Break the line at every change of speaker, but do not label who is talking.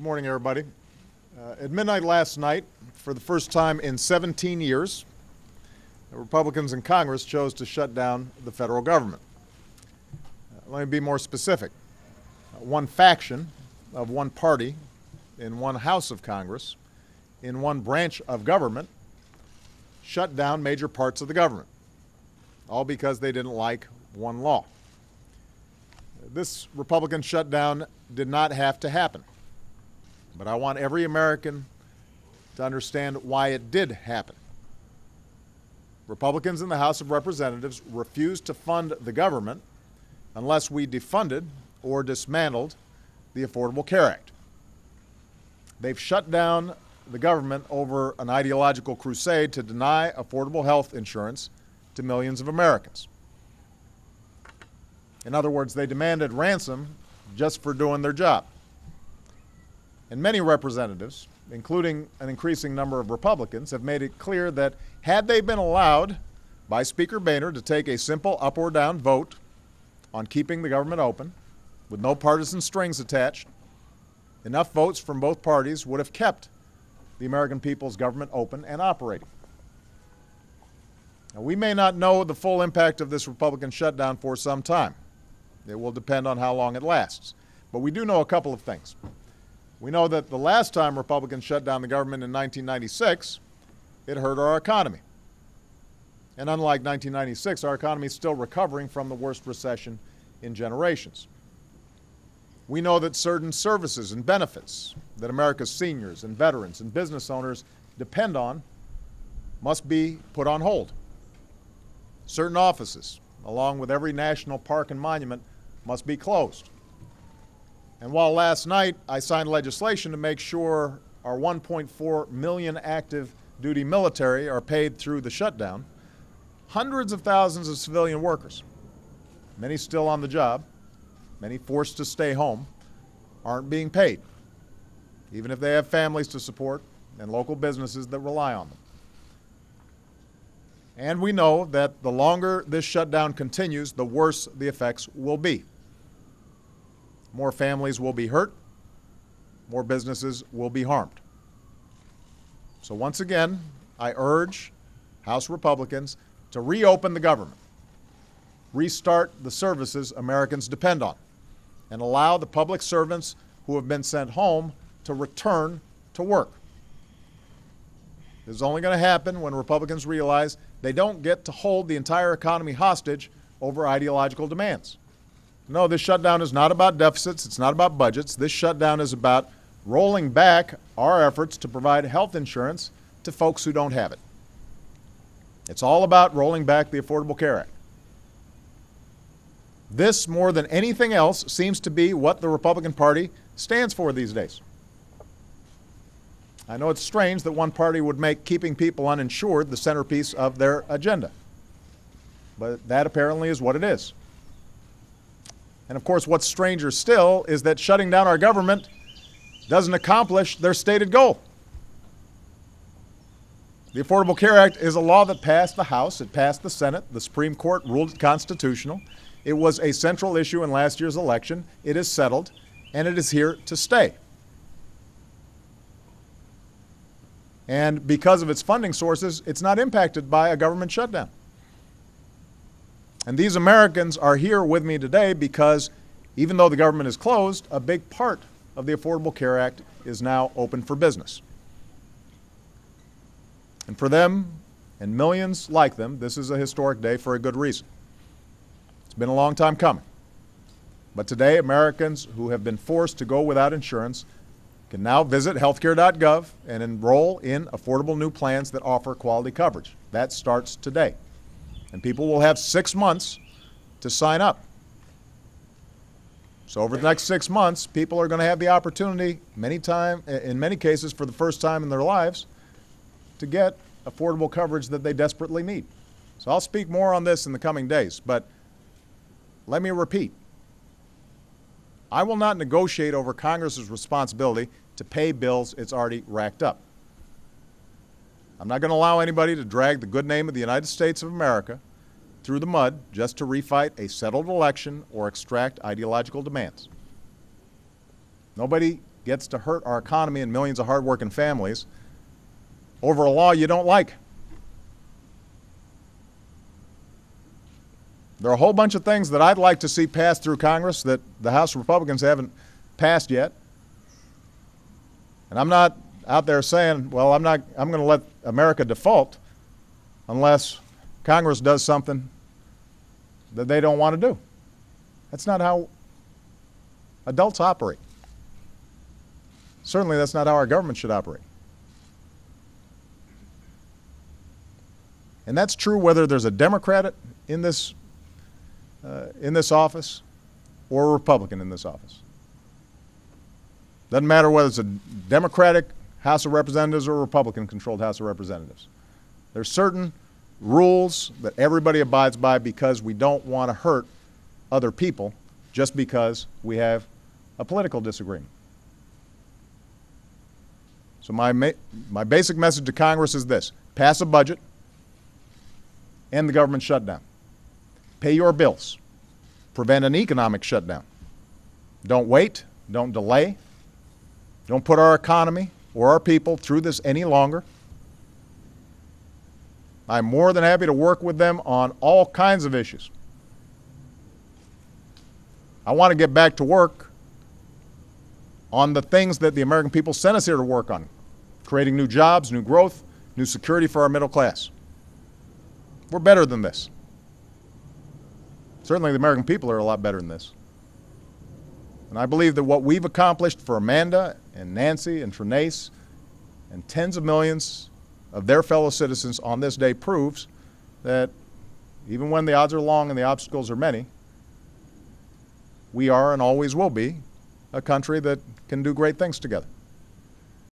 Good morning, everybody. At midnight last night, for the first time in 17 years, the Republicans in Congress chose to shut down the federal government. Let me be more specific. One faction of one party in one house of Congress, in one branch of government, shut down major parts of the government, all because they didn't like one law. This Republican shutdown did not have to happen, but I want every American to understand why it did happen. Republicans in the House of Representatives refused to fund the government unless we defunded or dismantled the Affordable Care Act. They've shut down the government over an ideological crusade to deny affordable health insurance to millions of Americans. In other words, they demanded ransom just for doing their job. And many representatives, including an increasing number of Republicans, have made it clear that had they been allowed by Speaker Boehner to take a simple up or down vote on keeping the government open, with no partisan strings attached, enough votes from both parties would have kept the American people's government open and operating. Now, we may not know the full impact of this Republican shutdown for some time. It will depend on how long it lasts. But we do know a couple of things. We know that the last time Republicans shut down the government in 1996, it hurt our economy. And unlike 1996, our economy is still recovering from the worst recession in generations. We know that certain services and benefits that America's seniors and veterans and business owners depend on must be put on hold. Certain offices, along with every national park and monument, must be closed. And while last night I signed legislation to make sure our 1.4 million active duty military are paid through the shutdown, hundreds of thousands of civilian workers, many still on the job, many forced to stay home, aren't being paid, even if they have families to support and local businesses that rely on them. And we know that the longer this shutdown continues, the worse the effects will be. More families will be hurt, more businesses will be harmed. So once again, I urge House Republicans to reopen the government, restart the services Americans depend on, and allow the public servants who have been sent home to return to work. This is only going to happen when Republicans realize they don't get to hold the entire economy hostage over ideological demands. No, this shutdown is not about deficits. It's not about budgets. This shutdown is about rolling back our efforts to provide health insurance to folks who don't have it. It's all about rolling back the Affordable Care Act. This, more than anything else, seems to be what the Republican Party stands for these days. I know it's strange that one party would make keeping people uninsured the centerpiece of their agenda, but that apparently is what it is. And of course, what's stranger still is that shutting down our government doesn't accomplish their stated goal. The Affordable Care Act is a law that passed the House, it passed the Senate, the Supreme Court ruled it constitutional. It was a central issue in last year's election. It is settled, and it is here to stay. And because of its funding sources, it's not impacted by a government shutdown. And these Americans are here with me today because even though the government is closed, a big part of the Affordable Care Act is now open for business. And for them, and millions like them, this is a historic day for a good reason. It's been a long time coming. But today, Americans who have been forced to go without insurance can now visit healthcare.gov and enroll in affordable new plans that offer quality coverage. That starts today. And people will have 6 months to sign up. So over the next 6 months, people are going to have the opportunity, in many cases for the first time in their lives, to get affordable coverage that they desperately need. So I'll speak more on this in the coming days, but let me repeat. I will not negotiate over Congress's responsibility to pay bills it's already racked up. I'm not going to allow anybody to drag the good name of the United States of America through the mud just to refight a settled election or extract ideological demands. Nobody gets to hurt our economy and millions of hardworking families over a law you don't like. There are a whole bunch of things that I'd like to see passed through Congress that the House Republicans haven't passed yet. And I'm not out there saying, well, I'm going to let America default unless Congress does something that they don't want to do. That's not how adults operate. Certainly that's not how our government should operate. And that's true whether there's a Democrat in this office or a Republican in this office. Doesn't matter whether it's a Democratic House of Representatives or a Republican-controlled House of Representatives. There's certain rules that everybody abides by because we don't want to hurt other people just because we have a political disagreement. So my basic message to Congress is this: pass a budget, end the government shutdown. Pay your bills. Prevent an economic shutdown. Don't wait. Don't delay. Don't put our economy or our people through this any longer. I'm more than happy to work with them on all kinds of issues. I want to get back to work on the things that the American people sent us here to work on: creating new jobs, new growth, new security for our middle class. We're better than this. Certainly the American people are a lot better than this. And I believe that what we've accomplished for Amanda and Nancy and Trinace and tens of millions of their fellow citizens on this day proves that even when the odds are long and the obstacles are many, we are and always will be a country that can do great things together.